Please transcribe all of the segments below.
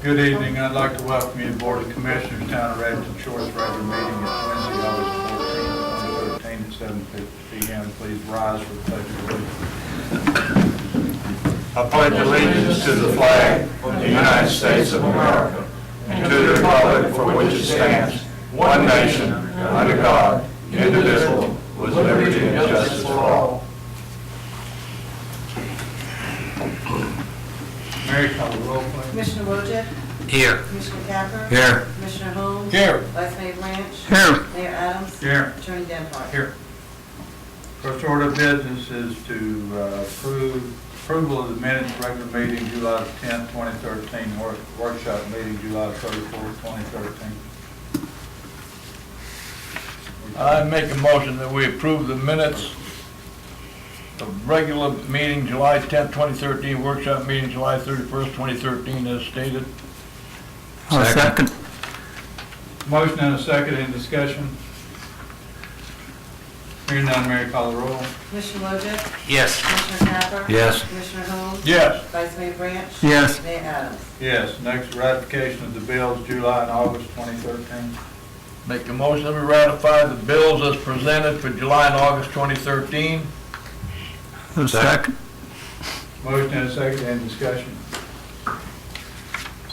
Good evening. I'd like to welcome you to the Board of Commissioners, Town of Redington Shores regular meeting at Wednesday, August 14th, 2013 at 7:50 p.m. Please rise for the pledge of allegiance. I pledge allegiance to the flag of the United States of America and to the republic for which it stands, one nation, under God, indivisible, with liberty and justice for all. Mary, call the roll, please. Commissioner Wojcik? Here. Commissioner Capper? Here. Commissioner Holmes? Here. Vice Mayor Branch? Here. Mayor Adams? Here. Attorney Denhardt? Here. First order of business is to approval of the minutes regular meeting July 10th, 2013, workshop meeting July 34th, 2013. I make a motion that we approve the minutes of regular meeting July 10th, 2013, workshop meeting July 31st, 2013, as stated. Second. Motion and a second, in discussion. Hearing none, Mary, call the roll. Commissioner Wojcik? Yes. Commissioner Capper? Yes. Commissioner Holmes? Yes. Vice Mayor Branch? Yes. Mayor Adams? Yes. Next, ratification of the bills July and August 2013. Make a motion that we ratify the bills as presented for July and August 2013. Second. Motion and a second, in discussion.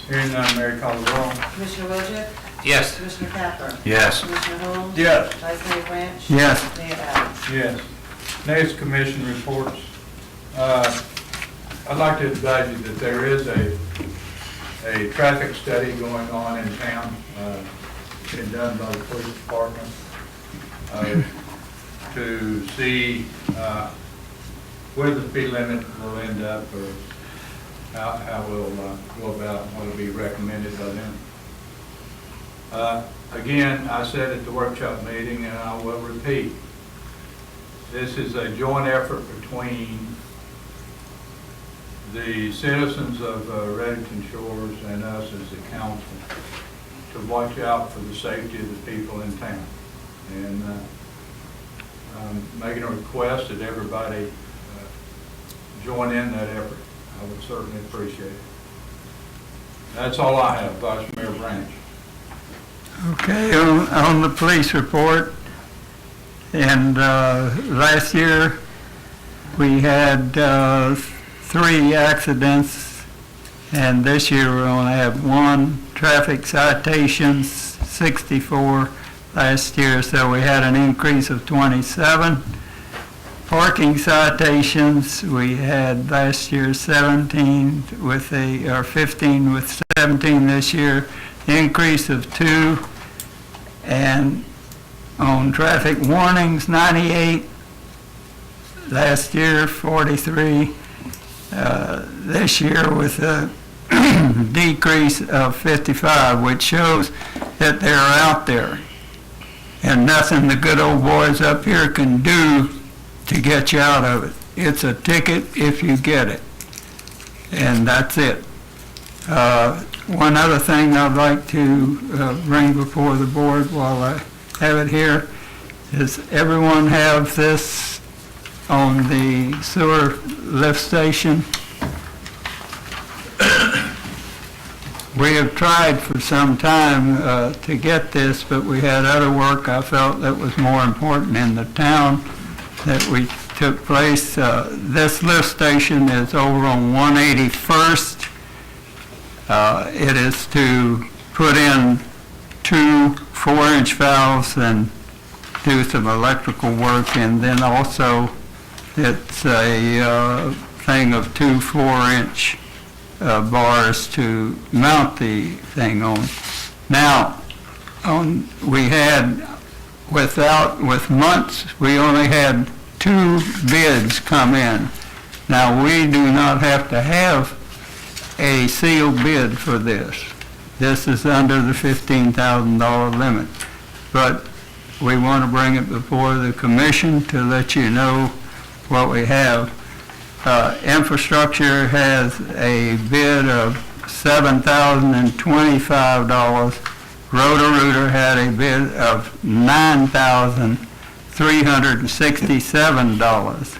Hearing none, Mary, call the roll. Commissioner Wojcik? Yes. Commissioner Capper? Yes. Commissioner Holmes? Yes. Vice Mayor Branch? Yes. Mayor Adams? Yes. Next, commission reports. I'd like to advise you that there is a traffic study going on in town, being done by the police department, to see where the speed limit will end up, or how we'll go about what will be recommended by them. Again, I said at the workshop meeting, and I will repeat, this is a joint effort between the citizens of Redington Shores and us as the council to watch out for the safety of the people in town. And I'm making a request that everybody join in that effort. I would certainly appreciate it. That's all I have, Vice Mayor Branch. Okay, on the police report, and last year we had 3 accidents, and this year we only have 1. Traffic citations, 64 last year, so we had an increase of 27. Parking citations, we had last year 15 with 17 this year, increase of 2. And on traffic warnings, 98 last year, 43 this year, with a decrease of 55, which shows that they're out there and nothing the good old boys up here can do to get you out of it. It's a ticket if you get it, and that's it. One other thing I'd like to bring before the board while I have it here is everyone have this on the sewer lift station. We have tried for some time to get this, but we had other work I felt that was more important in the town that we took place. This lift station is over on 181st. It is to put in 2 4-inch valves and do some electrical work, and then also it's a thing of 2 4-inch bars to mount the thing on. Now, we had, with months, we only had 2 bids come in. Now, we do not have to have a sealed bid for this. This is under the $15,000 limit. But we want to bring it before the commission to let you know what we have. Infrastructure has a bid of $7,025. Roto-Rooter had a bid of $9,367.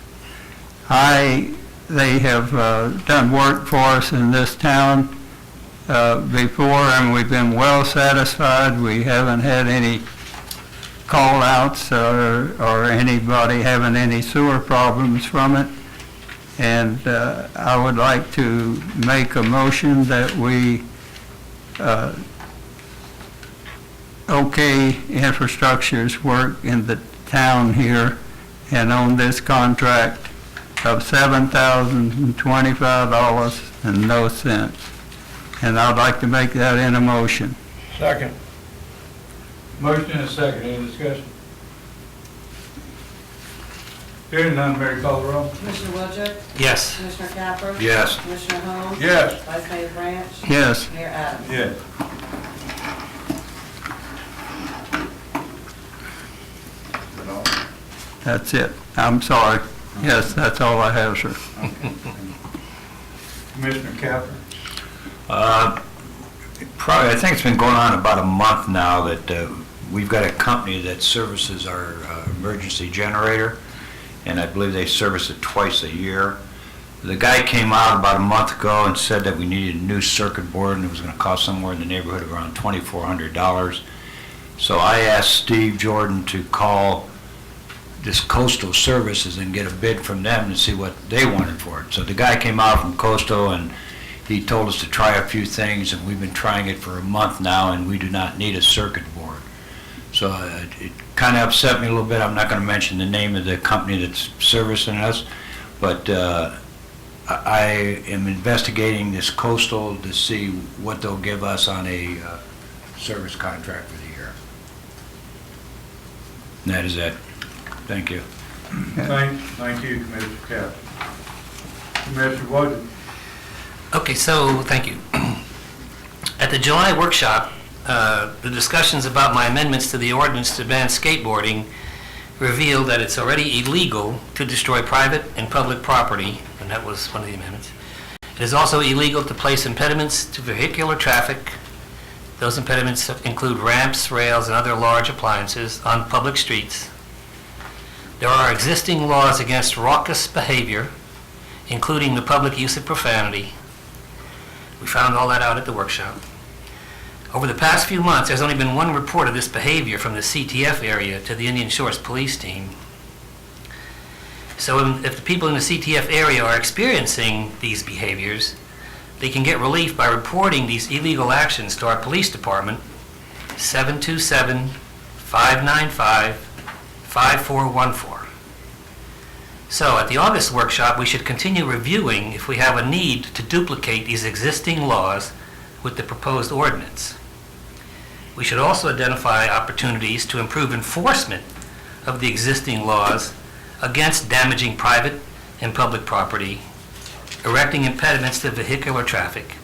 They have done work for us in this town, before, and we've been well satisfied. We haven't had any call-outs or anybody having any sewer problems from it. And I would like to make a motion that we okay infrastructure's work in the town here and on this contract of $7,025 and no cents. And I'd like to make that in a motion. Second. Motion and a second, any discussion? Hearing none, Mary, call the roll. Commissioner Wojcik? Yes. Commissioner Capper? Yes. Commissioner Holmes? Yes. Vice Mayor Branch? Yes. Mayor Adams? Yes. That's it. I'm sorry. Yes, that's all I have, sir. Commissioner Capper? Probably, I think it's been going on about a month now that we've got a company that services our emergency generator, and I believe they service it twice a year. The guy came out about a month ago and said that we needed a new circuit board, and it was going to cost somewhere in the neighborhood of around $2,400. So I asked Steve Jordan to call this Coastal Services and get a bid from them to see what they wanted for it. So the guy came out from Coastal and he told us to try a few things, and we've been trying it for a month now, and we do not need a circuit board. So it kind of upset me a little bit. I'm not going to mention the name of the company that's servicing us, but I am investigating this Coastal to see what they'll give us on a service contract for the year. And that is it. Thank you. Thank you, Commissioner Capper. Commissioner Wojcik? Okay, so, thank you. At the July workshop, the discussions about my amendments to the ordinance to ban skateboarding revealed that it's already illegal to destroy private and public property, and that was one of the amendments. It is also illegal to place impediments to vehicular traffic. Those impediments include ramps, rails, and other large appliances on public streets. There are existing laws against raucous behavior, including the public use of profanity. We found all that out at the workshop. Over the past few months, there's only been one report of this behavior from the CTF area to the Indian Shores Police Team. So if the people in the CTF area are experiencing these behaviors, they can get relief by reporting these illegal actions to our police department, 727-595-5414. So at the August workshop, we should continue reviewing if we have a need to duplicate these existing laws with the proposed ordinance. We should also identify opportunities to improve enforcement of the existing laws against damaging private and public property, erecting impediments to vehicular traffic,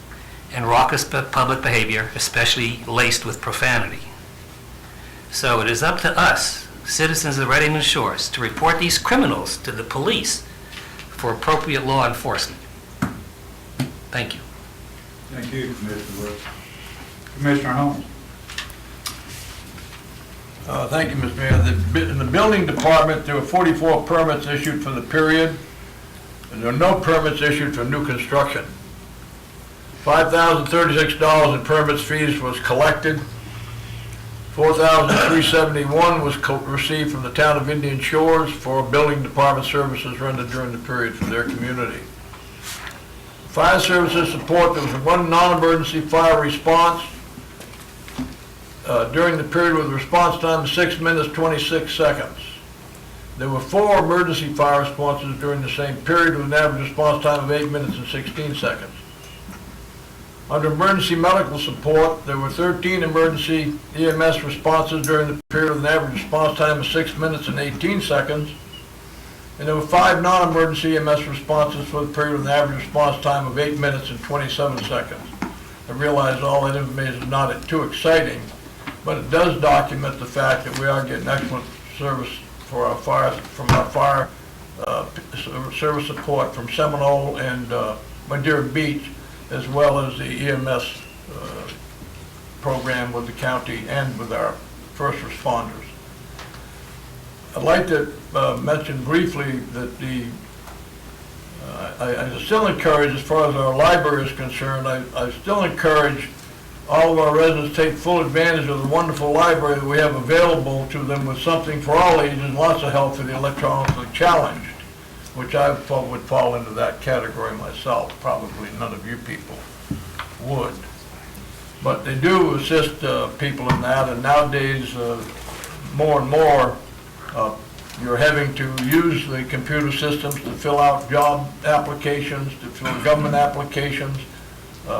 and raucous public behavior, especially laced with profanity. So it is up to us, citizens of Redington Shores, to report these criminals to the police for appropriate law enforcement. Thank you. Thank you, Commissioner Wojcik. Commissioner Holmes? Thank you, Mr. Mayor. In the building department, there were 44 permits issued for the period, and there are no permits issued for new construction. $5,036 in permits fees was collected. $4,371 was received from the town of Indian Shores for building department services rendered during the period for their community. Fire services support, there was one non-emergency fire response during the period with a response time of 6 minutes, 26 seconds. There were 4 emergency fire responses during the same period with an average response time of 8 minutes and 16 seconds. Under emergency medical support, there were 13 emergency EMS responses during the period with an average response time of 6 minutes and 18 seconds. And there were 5 non-emergency EMS responses for the period with an average response time of 8 minutes and 27 seconds. I realize all that information is not too exciting, but it does document the fact that we are getting excellent service for our fire, from our fire service support from Seminole and Madeira Beach, as well as the EMS program with the county and with our first responders. I'd like to mention briefly that the I still encourage, as far as our library is concerned, I still encourage all of our residents to take full advantage of the wonderful library that we have available to them, with something for all ages, and lots of help for the electronically challenged, which I thought would fall into that category myself. Probably none of you people would. But they do assist people in that, and nowadays, more and more, you're having to use the computer systems to fill out job applications, to fill government applications,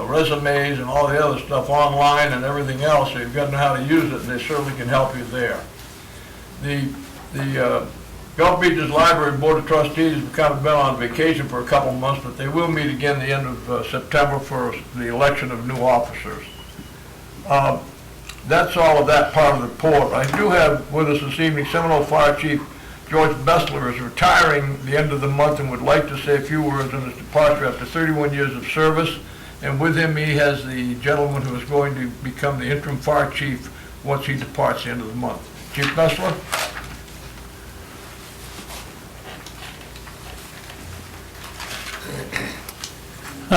resumes, and all the other stuff online and everything else. So you've got to know how to use it, and they certainly can help you there. The Gulf Beaches Library Board of Trustees have kind of been on vacation for a couple of months, but they will meet again the end of September for the election of new officers. That's all of that part of the report. I do have with us this evening Seminole Fire Chief George Bessler is retiring the end of the month and would like to say a few words on his departure after 31 years of service. And with him, he has the gentleman who is going to become the interim fire chief once he departs the end of the month. Chief Bessler?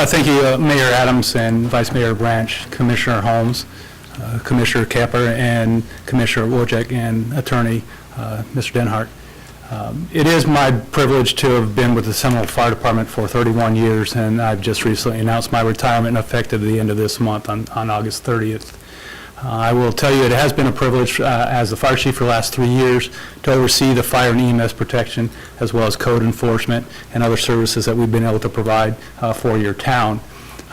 Thank you, Mayor Adams and Vice Mayor Branch, Commissioner Holmes, Commissioner Kepper, and Commissioner Wojcik, and Attorney Mr. Denhart. It is my privilege to have been with the Seminole Fire Department for 31 years, and I've just recently announced my retirement effective the end of this month on August 30th. I will tell you it has been a privilege as the fire chief for the last 3 years to oversee the fire and EMS protection, as well as code enforcement and other services that we've been able to provide for your town.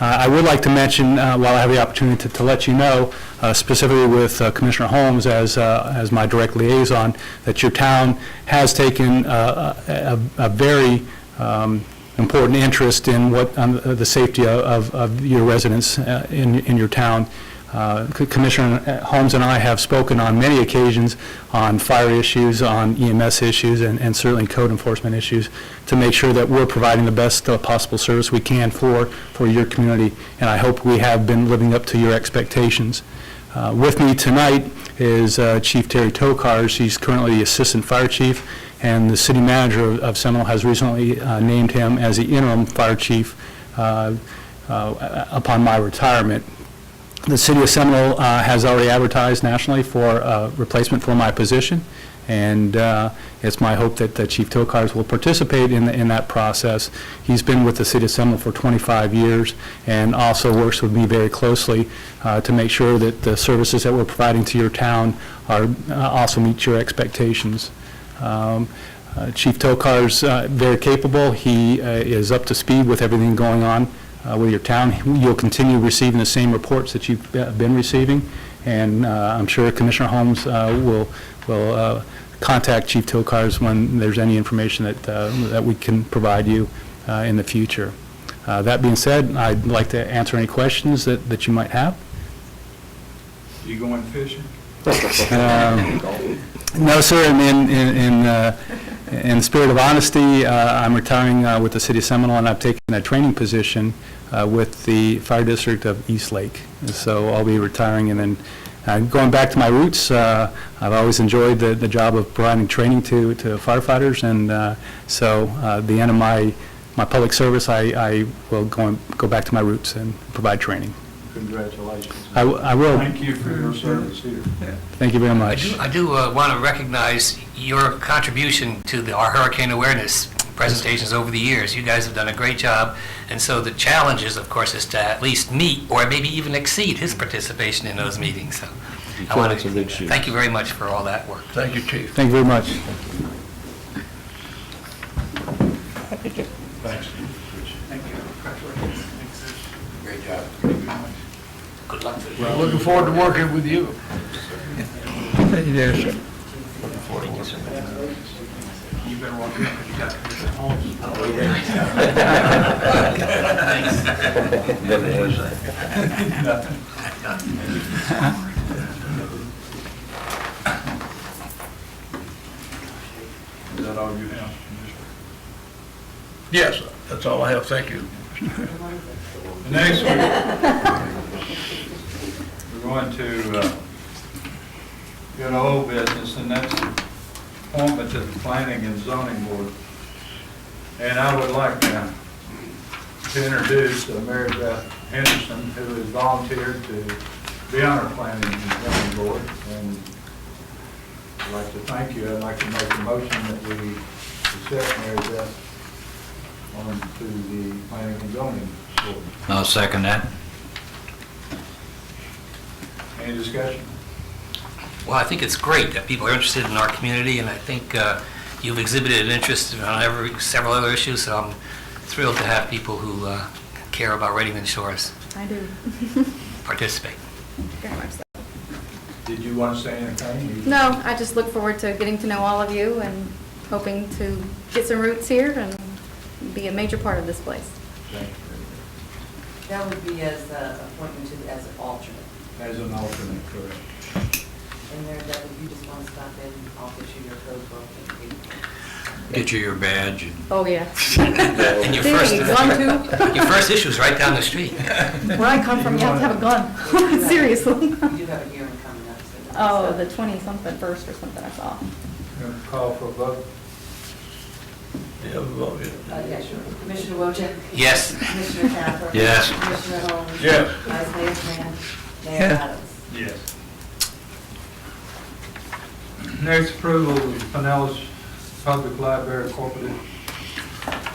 I would like to mention, while I have the opportunity to let you know, specifically with Commissioner Holmes as my direct liaison, that your town has taken a very important interest in the safety of your residents in your town. Commissioner Holmes and I have spoken on many occasions on fire issues, on EMS issues, and certainly code enforcement issues to make sure that we're providing the best possible service we can for your community, and I hope we have been living up to your expectations. With me tonight is Chief Terry Tokars. He's currently the Assistant Fire Chief, and the City Manager of Seminole has recently named him as the Interim Fire Chief upon my retirement. The City of Seminole has already advertised nationally for a replacement for my position, and it's my hope that Chief Tokars will participate in that process. He's been with the City of Seminole for 25 years and also works with me very closely to make sure that the services that we're providing to your town are also meet your expectations. Chief Tokars very capable. He is up to speed with everything going on with your town. You'll continue receiving the same reports that you've been receiving, and I'm sure Commissioner Holmes will contact Chief Tokars when there's any information that we can provide you in the future. That being said, I'd like to answer any questions that you might have. You going fishing? No, sir. In the spirit of honesty, I'm retiring with the City of Seminole, and I've taken a training position with the Fire District of East Lake. So I'll be retiring, and then going back to my roots. I've always enjoyed the job of providing training to firefighters, and so the end of my public service, I will go back to my roots and provide training. Congratulations. I will. Thank you for your service here. Thank you very much. I do want to recognize your contribution to our hurricane awareness presentations over the years. You guys have done a great job, and so the challenge is, of course, is to at least meet or maybe even exceed his participation in those meetings. So I want to thank you very much for all that work. Thank you, Chief. Thank you very much. Thanks. Thank you. Congratulations. Great job. Good luck. We're looking forward to working with you. Thank you, dear. You better walk in because you got Commissioner Holmes. Is that all you have? Yes, that's all I have. Thank you. Next we're going to go to old business, and that's appointment to the Planning and Zoning Board. And I would like to to introduce Mary Beth Henderson, who has volunteered to be on our planning and zoning board. And I'd like to thank you. I'd like to make a motion that we accept Mary Beth onto the planning and zoning board. I'll second that. Any discussion? Well, I think it's great that people are interested in our community, and I think you've exhibited an interest on several other issues, so I'm thrilled to have people who care about Redington Shores I do. participate. Very much so. Did you want to say anything? No, I just look forward to getting to know all of you and hoping to get some roots here and be a major part of this place. Thank you. That would be as appointment to, as an alternate. As an alternate, correct. And there, that if you just want to stop in, I'll get you your code book and Get you your badge. And Oh, yeah. And your See, first, gun too. your first issue is right down the street. Where I come from, you have to have a gun. Seriously. we do have a hearing coming up. So Oh, the 20-something first or something I saw. Gonna call for a vote? Yeah, we vote, yeah. yeah, sure. Commissioner Wojcik? Yes. Commissioner Capper? Yes. Commissioner Holmes? Yes. Vice Mayor Grant? Mayor Yeah. Adams? Yes. Next, approval of Pinellas Public Library Corporate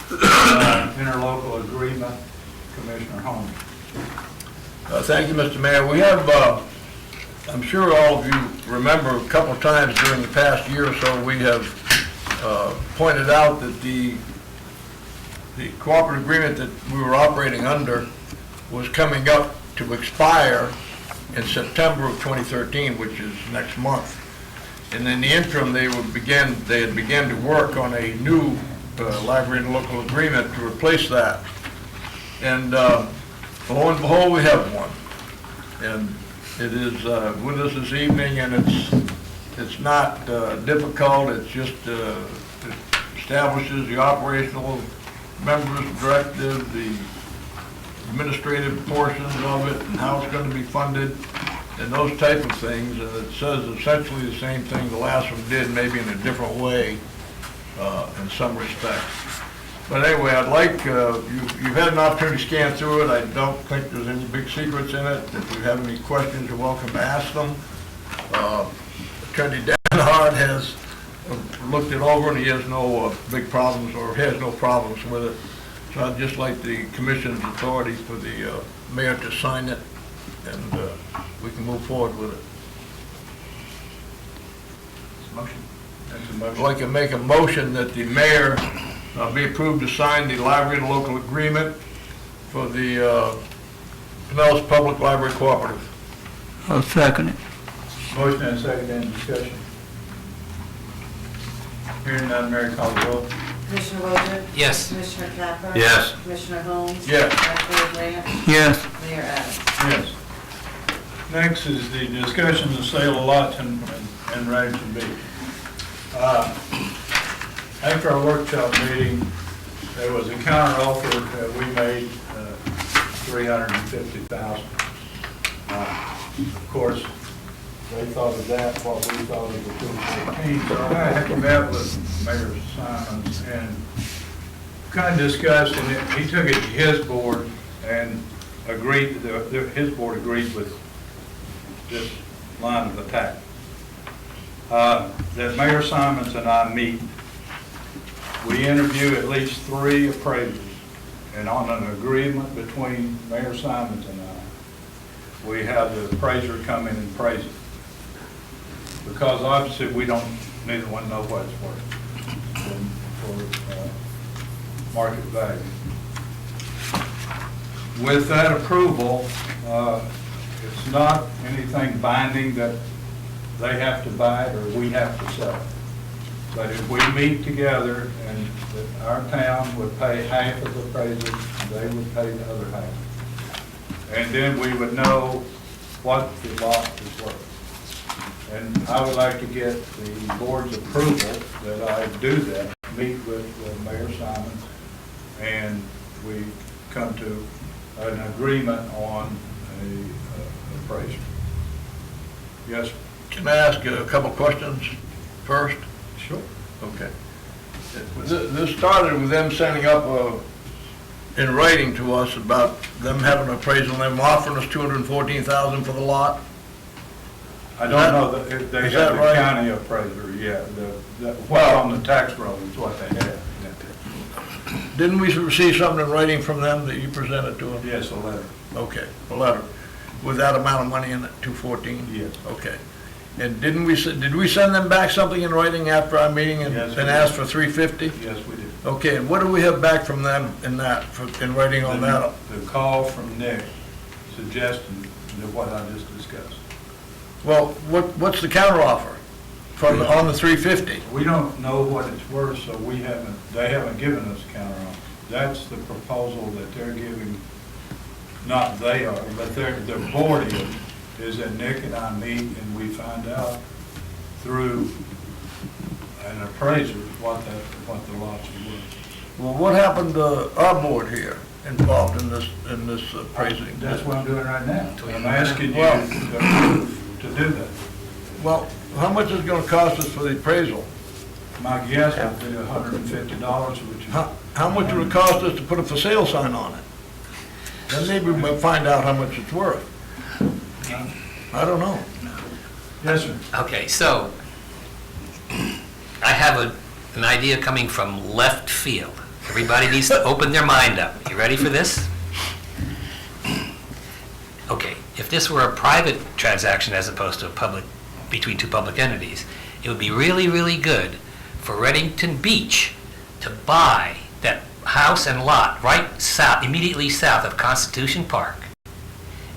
interlocal agreement. Commissioner Holmes. Thank you, Mr. Mayor. We have, I'm sure all of you remember a couple of times during the past year or so, we have pointed out that the cooperative agreement that we were operating under was coming up to expire in September of 2013, which is next month. And in the interim, they had began to work on a new library and local agreement to replace that. And lo and behold, we have one. And it is with us this evening, and it's not difficult. It's just it establishes the operational members directive, the administrative portions of it, and how it's going to be funded, and those type of things. And it says essentially the same thing the last one did, maybe in a different way in some respects. But anyway, I'd like, you've had an opportunity to scan through it. I don't think there's any big secrets in it. If you have any questions, you're welcome to ask them. Attorney Denhart has looked it over, and he has no big problems, or has no problems with it. So I'd just like the commission's authority for the mayor to sign it, and we can move forward with it. Motion. That's a I'd motion. like to make a motion that the mayor be approved to sign the library and local agreement for the Pinellas Public Library Cooperative. I'll second it. Motion and second, any discussion? Hearing none, Mary call the roll. Commissioner Wojcik? Yes. Commissioner Capper? Yes. Commissioner Holmes? Yes. Vice Mayor Grant? Yes. Mayor Adams? Yes. Next is the discussion of sale of lots in Redington Beach. After our workshop meeting, there was a counter offer that we made, $350,000. Of course, they thought of that, what we thought of the 214. So I had met with Mayor Simons and kind of discussed, and he took it to his board and agreed, his board agreed with this line of attack. That Mayor Simons and I meet, we interview at least 3 appraisers, and on an agreement between Mayor Simons and I, we have the appraiser come in and appraise it. Because obviously we don't, neither one know what it's worth for market value. With that approval, it's not anything binding that they have to buy it or we have to sell it. But if we meet together and that our town would pay half of the appraisal, they would pay the other half. And then we would know what the lot is worth. And I would like to get the board's approval that I do that, meet with Mayor Simons, and we come to an agreement on a appraisal. Yes, sir. Can I ask you a couple questions first? Sure. Okay. This started with them setting up in writing to us about them having an appraisal, and them offering us $214,000 for the lot? I don't know, if they Is have that the right? county appraiser, yeah, what's on the tax roll is what they have. Didn't we receive something in writing from them that you presented to them? Yes, a letter, Okay, a letter, with that amount of money in it, 214? yes. Okay. And did we send them back something in writing after our meeting and Yes, we and did. asked for 350? Yes, we did. Okay, and what do we have back from them in that, in writing on that? The call from Nick suggesting that what I just discussed. Well, what's the counteroffer from, on the 350? We don't know what it's worth, so they haven't given us a counter offer. That's the proposal that they're giving, not they are, but the board is that Nick and I meet and we find out through an appraiser what the lots are worth. Well, what happened to our board here involved in this appraising? That's what I'm doing right now. I'm asking you Well- to do that. Well, how much is it gonna cost us for the appraisal? My guess would be $150, which is. How much would it cost us to put a for sale sign on it? Then maybe we'll find out how much it's worth. I don't know. Yes, sir. Okay, so I have an idea coming from left field. Everybody needs to open their mind up. You ready for this? Okay, if this were a private transaction as opposed to a public, between two public entities, it would be really, really good for Redington Beach to buy that house and lot right south, immediately south of Constitution Park,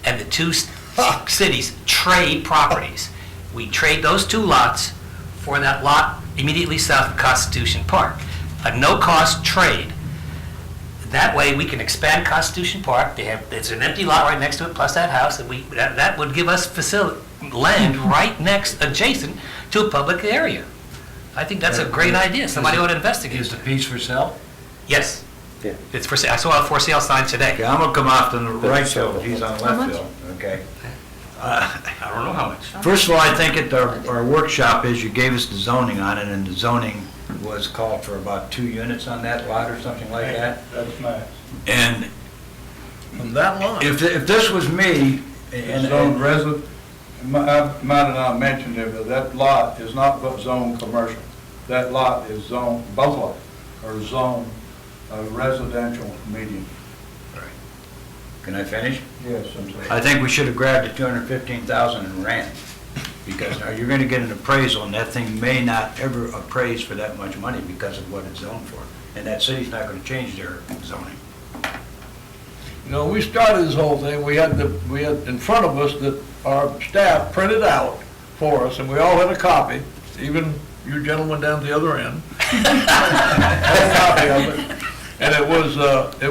and the two cities trade properties. We trade those two lots for that lot immediately south of Constitution Park. A no-cost trade. That way, we can expand Constitution Park. It's an empty lot right next to it, plus that house, and that would give us land right next, adjacent to a public area. I think that's a great idea. Somebody ought to investigate. Is the piece for sale? Yes. Yeah. It's for sale. I saw a for sale sign today. Okay, I'm gonna come off to the right field, he's on How left much? field, okay? I don't know how much. First of all, I think at our workshop is you gave us the zoning on it, and the zoning was called for about 2 units on that lot or something like that. That's max. And From that line. if this was me, It's zoned resident, I might have not mentioned it, but that lot is not zoned commercial. That lot is zoned, both lots are zoned residential medium. Can I finish? Yes, I'm sorry. I think we should have grabbed the 215,000 and ran, because now you're gonna get an appraisal, and that thing may not ever appraise for that much money because of what it's zoned for. And that city's not gonna change their zoning. You know, we started this whole thing, we had in front of us that our staff printed out for us, and we all had a copy, even you gentlemen down at the other end. Had a copy of it. And it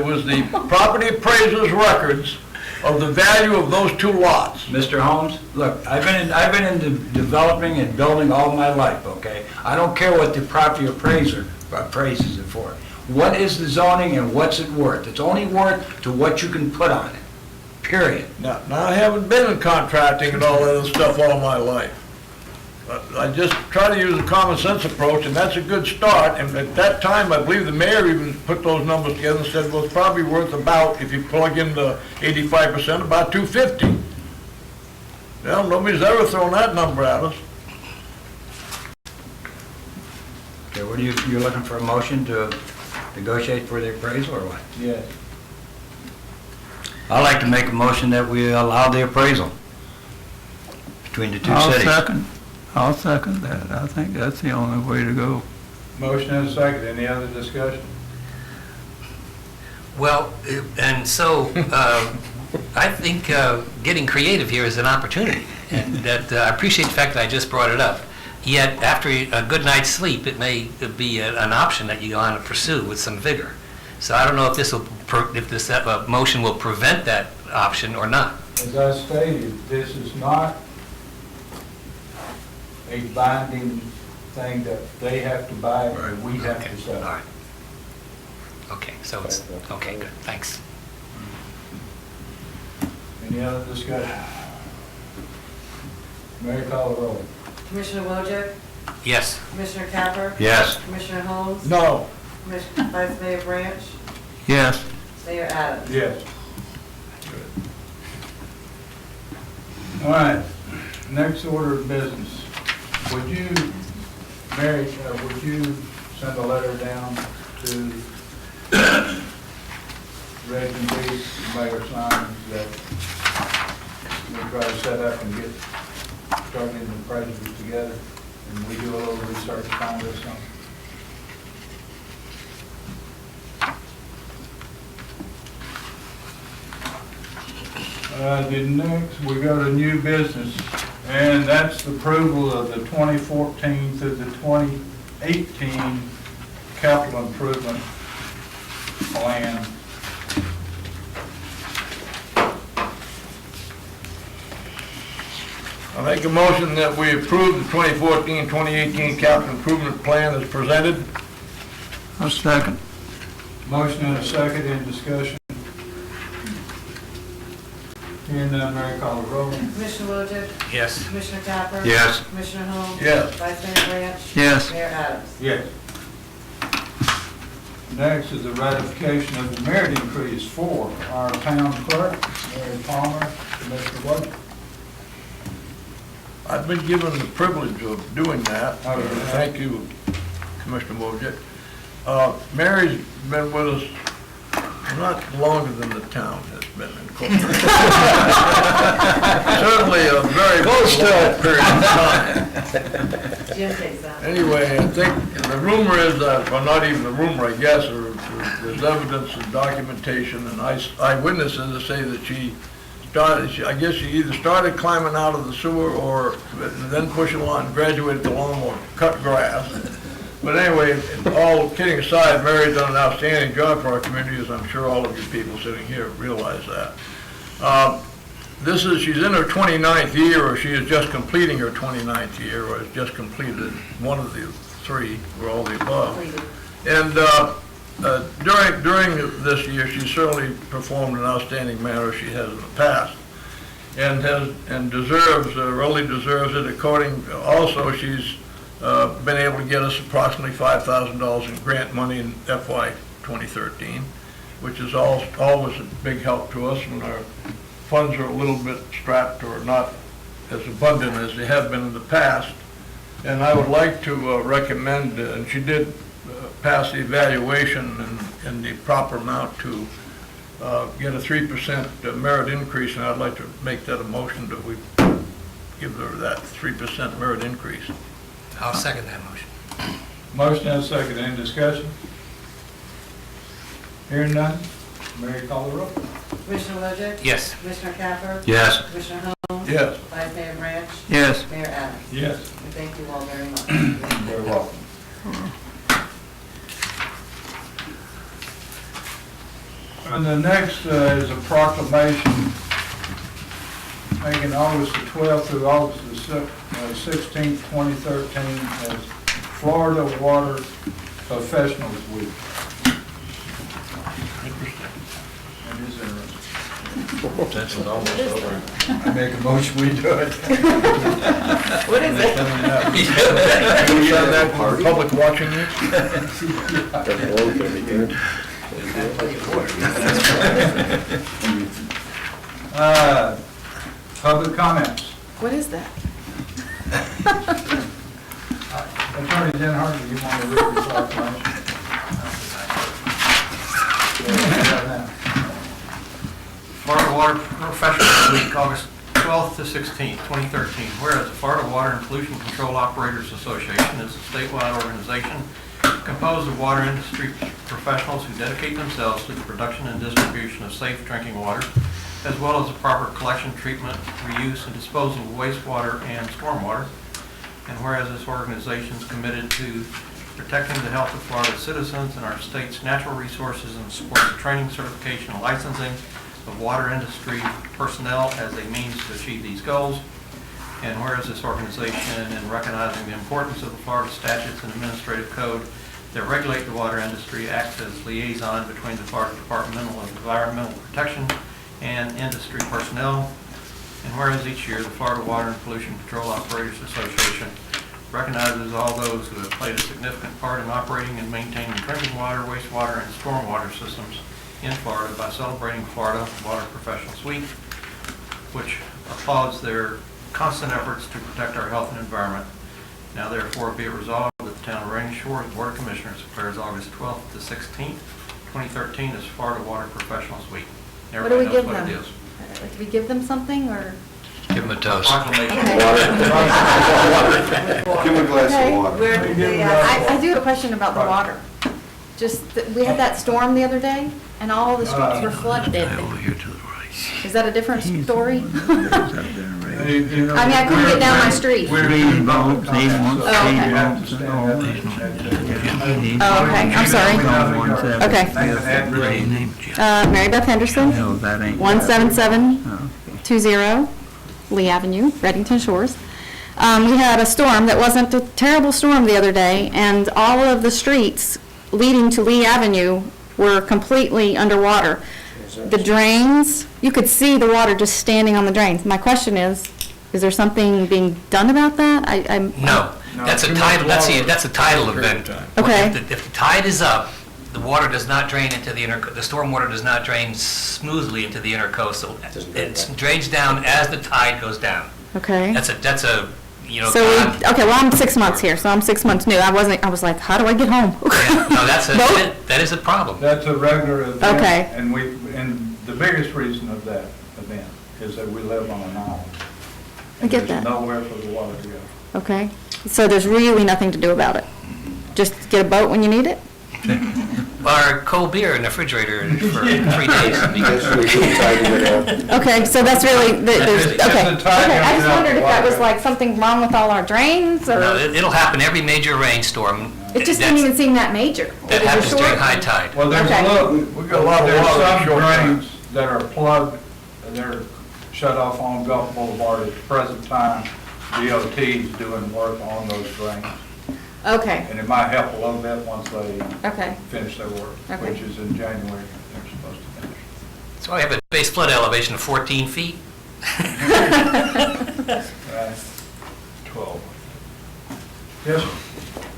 was the property appraiser's records of the value of those two lots. Mr. Holmes, look, I've been into developing and building all my life, okay? I don't care what the property appraiser appraises it for. What is the zoning and what's it worth? It's only worth to what you can put on it, period. Now I haven't been in contracting and all that other stuff all my life. But I just try to use a common sense approach, and that's a good start. And at that time, I believe the mayor even put those numbers together and said, well, it's probably worth about, if you plug in the 85%, about 250. Well, nobody's ever thrown that number at us. Okay, what are you're looking for a motion to negotiate for the appraisal or what? Yes. I'd like to make a motion that we allow the appraisal between the two cities. I'll second that. I think that's the only way to go. Motion and a second. Any other discussion? Well, and so I think getting creative here is an opportunity, and that I appreciate the fact that I just brought it up. Yet, after a good night's sleep, it may be an option that you want to pursue with some vigor. So I don't know if this motion will prevent that option or not. As I stated, this is not a binding thing that they have to buy or we have Okay, to sell. all right. Okay, so it's, okay, good, thanks. Any other discussion? Mary, call the roll. Commissioner Wojcik, Yes. Commissioner Capper, Yes. Commissioner Holmes, No. Vice Mayor Branch, Yes, Mayor Adams. Yes. All right, next order of business. Would you, Mary, would you send a letter down to Redington, Mayor Simons, that we try to set up and get started in the presidents together, and we do a little research, find this something? The next, we go to new business, and that's the approval of the 2014 through the 2018 capital improvement plan. I make a motion that we approve the 2014-2018 capital improvement plan as presented. A second. Motion and a second, in discussion. Hearing none, Mary, call the roll. Commissioner Wojcik? Yes. Commissioner Capper? Yes. Commissioner Holmes? Yes. Vice Mayor Branch? Yes. Mayor Adams. Yes. Next is the ratification of the merit increase for our town clerk, Mary Palmer, Commissioner Wojcik. I've been given the privilege of doing that. Oh, yeah. Thank you, Commissioner Wojcik. Mary's been with us not longer than the town has been incorporated. Certainly a very long period of time. Jim takes that. Anyway, I think the rumor is that, well, not even the rumor, I guess, there's evidence and documentation and eyewitnesses that say that she started, I guess she either started climbing out of the sewer or then pushing along, graduated to lawnmower, cut grass. But anyway, all kidding aside, Mary's done an outstanding job for our community, as I'm sure all of you people sitting here realize that. She's in her 29th year, or she is just completing her 29th year, or has just completed one of the three, or all the above. And during this year, she certainly performed in an outstanding manner, she has in the past, and deserves, really deserves it. Also, she's been able to get us approximately $5,000 in grant money in FY 2013, which is always a big help to us when our funds are a little bit strapped or not as abundant as they have been in the past. And I would like to recommend, and she did pass the evaluation in the proper amount to get a 3% merit increase, and I'd like to make that a motion that we give her that 3% merit increase. I'll second that motion. Motion and a second, any discussion? Hearing none, Mary, call the roll. Commissioner Wojcik? Yes. Commissioner Capper? Yes. Commissioner Holmes? Yes. Vice Mayor Branch? Yes. Mayor Adams. Yes. And thank you all very much. Very welcome. And the next is a proclamation making August the 12th through August the 16th, 2013 as Florida Water Professionals Week. Interesting. That is interesting. Since it's almost over. I make a motion, we do it. What is it? Can we send that for public watching this? Public comments. What is that? Attorney Denhart, do you want to read this proclamation? Florida Water Professionals Week, August 12th to 16th, 2013. Whereas the Florida Water and Pollution Control Operators Association is a statewide organization composed of water industry professionals who dedicate themselves to the production and distribution of safe drinking water, as well as the proper collection, treatment, reuse, and disposal of wastewater and stormwater. And whereas this organization is committed to protecting the health of Florida citizens and our state's natural resources and supports the training, certification, and licensing of water industry personnel as a means to achieve these goals. And whereas this organization, in recognizing the importance of the Florida statutes and administrative code that regulate the water industry, acts as liaison between the Florida Department of Environmental Protection and industry personnel. And whereas each year the Florida Water and Pollution Control Operators Association recognizes all those who have played a significant part in operating and maintaining drinking water, wastewater, and stormwater systems in Florida by celebrating Florida Water Professionals Week, which applauds their constant efforts to protect our health and environment. Now therefore be it resolved that the Town of Redington Shores Board of Commissioners declares August 12th to 16th, 2013 as Florida Water Professionals Week. What do we Everybody give knows what them? it is. Do we give them something, or? Give them a toast. Proclamation. Okay. Give him a glass Okay. of water. Where did they, I do have a question about the water. Just, we had that storm the other day, and all the streets were flooded. Is that a different story? I mean, I couldn't get down my street. We're Speed bumps, he wants Oh, okay. speed bumps and all this. Oh, okay, I'm sorry. Okay. Mary Beth Henderson, No, that ain't. 17720 Lee Avenue, Redington Shores. We had a storm that wasn't a terrible storm the other day, and all of the streets leading to Lee Avenue were completely underwater. The drains, you could see the water just standing on the drains. My question is there something being done about that? No, that's a tidal, that's a tidal event. Okay. If the tide is up, the water does not drain into the the storm water does not drain smoothly into the intercoastal. It drains down as the tide goes down. Okay. That's a, you know. So, okay, well, I'm 6 months here, so I'm 6 months new. I was like, how do I get home? Yeah, no, Boat? that is a problem. That's a regular event. Okay. And the biggest reason of that event is that we live on an island. I get There's that. nowhere for the water to go. Okay, so there's really nothing to do about it? Just get a boat when you need it? Our cold beer in the refrigerator for 3 days. Okay, so that's really, there's, okay. If the tide Okay, I comes just out, wondered if that water- was like something wrong with all our drains, No, or, it'll happen every major rainstorm. it just didn't even seem that major. That It was a happens during short- high tide. Well, there's Okay. a little, We got a lot of there's water in some short time. drains that are plugged, and they're shut off on Gulf Boulevard at the present time. DOT is doing work on those drains, Okay, and it might help a little bit once they okay, finish their work, Okay. which is in January, they're supposed to finish. So I have a base flood elevation of 14 feet. Right. 12. Yes, sir.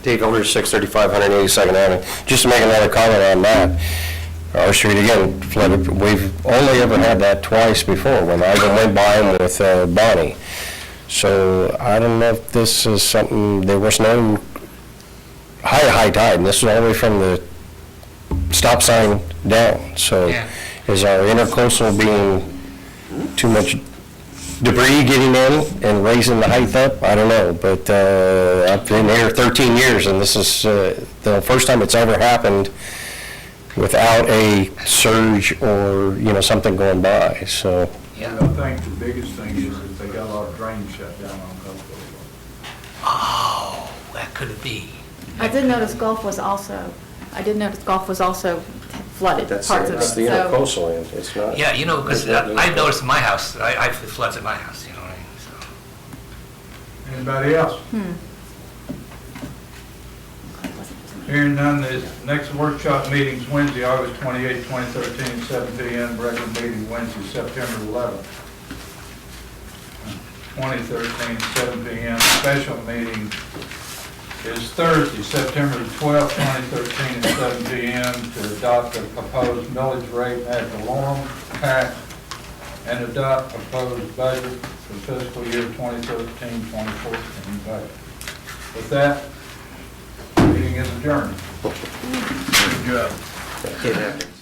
Dave Elder, 635 182nd Avenue. Just to make another comment on that, our street again flooded. We've only ever had that twice before, when I even went by them with Bonnie. So I don't know if this is something, there was no high tide, and this is all the way from the stop sign down. So Yeah. is our intercoastal being too much debris getting in and raising the height up? I don't know, but I've been here 13 years, and this is the first time it's ever happened without a surge or, something going by, so. I think the biggest thing is that they got a lot of drains shut down on Gulf Boulevard. Oh, that could it be? I did notice Gulf was also flooded, parts of it, That's the so. intercoastal end, it's not. Yeah, because I've noticed in my house, it floods at my house, you know what I mean? So. Anybody else? Hearing none, the next workshop meeting's Wednesday, August 28, 2013, 7 p.m. Regular meeting Wednesday, September 11th, 2013, 7 p.m. Special meeting is Thursday, September 12th, 2013, at 7 p.m. to adopt the proposed millage rate ad valorem tax and adopt proposed budget for fiscal year 2013-2014 budget. With that, meeting is adjourned. Good job. It happens.